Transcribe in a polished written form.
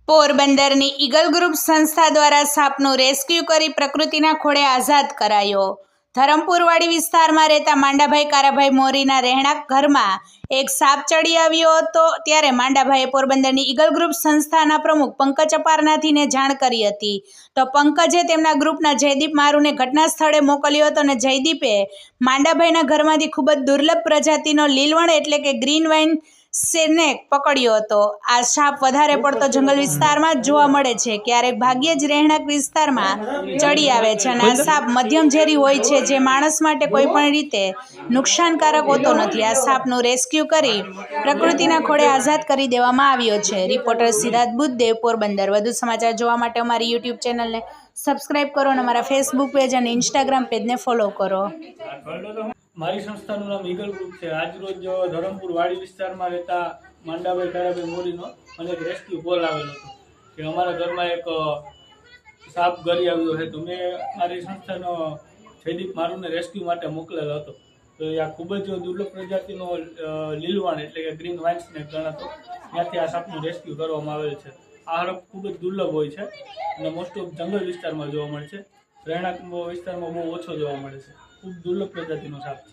પોરબંદરની eagle group સંસ્થા દ્વારા સાપનું રેસ્ક્યુ કરી પ્રકૃતિના ખોળે આઝાદ કરાયો। ધરમપુરવાડી વિસ્તારમાં રહેતા માંડાભાઈ કારાભાઈ મોરીના રહેણાંક ઘરમાં એક સાપ ચડી આવ્યો હતો, ત્યારે માંડાભાઈએ પોરબંદરની ઈગલ ગ્રુપ સંસ્થાના પ્રમુખ પંકજ અપારનાથીને જાણ કરી હતી। તો પંકજે તેમના ગ્રુપના જયદીપ મારુને ઘટના સ્થળે મોકલ્યો હતો અને જયદીપે માંડાભાઈના ઘરમાંથી ખૂબ જ દુર્લભ પ્રજાતિનો લીલવણ એટલે કે ગ્રીન વાઇન સ્નેક પકડ્યો હતો। આ સાપ વધારે પડતો જંગલ વિસ્તારમાં જોવા મળે છે, ક્યારેક ભાગ્યે જ રહેણાંક વિસ્તારમાં ચડી આવે છે અને આ સાપ મધ્યમ ઝેરી હોય છે, જે માણસ માટે કોઈ પણ રીતે નુકસાનકારક હોતો નથી। આ સાપનું રેસ્ક્યુ કરી પ્રકૃતિના ખોળે આઝાદ કરી દેવામાં આવ્યો છે। રિપોર્ટર સિદ્ધાર્થ બુદ્ધદેવ, પોરબંદર। વધુ સમાચાર જોવા માટે અમારી યુટ્યુબ ચેનલને સબસ્ક્રાઇબ કરો અને અમારા ફેસબુક પેજ અને ઇન્સ્ટાગ્રામ પેજને ફોલો કરો। મારી સંસ્થાનું નામ ઈગલ ગ્રુપ છે। આજ રોજ ધરમપુર વાડી વિસ્તારમાં રહેતા માંડાભાઈ કારાભાઈ મોરીનો મને એક રેસ્ક્યુ કોલ આવેલો હતો કે અમારા ઘરમાં એક સાપ ગરી આવ્યો છે, તો મેં મારી સંસ્થાનો જયદીપ મારુને રેસ્ક્યુ માટે મોકલેલો હતો। તો આ ખૂબ જ દુર્લભ પ્રજાતિનો લીલવાણ એટલે કે ગ્રીન વાઇન સ્નેક ગણાતો, ત્યાંથી આ સાપનું રેસ્ક્યુ કરવામાં આવેલ છે। આ હડપ ખૂબ જ દુર્લભ હોય છે અને મોસ્ટ ઓફ જંગલ વિસ્તારમાં જોવા મળે છે, રહેણાંક વિસ્તારમાં બહુ ઓછો જોવા મળે છે। ખૂબ દુર્લભ પ્રજાતિનો સાપ છે।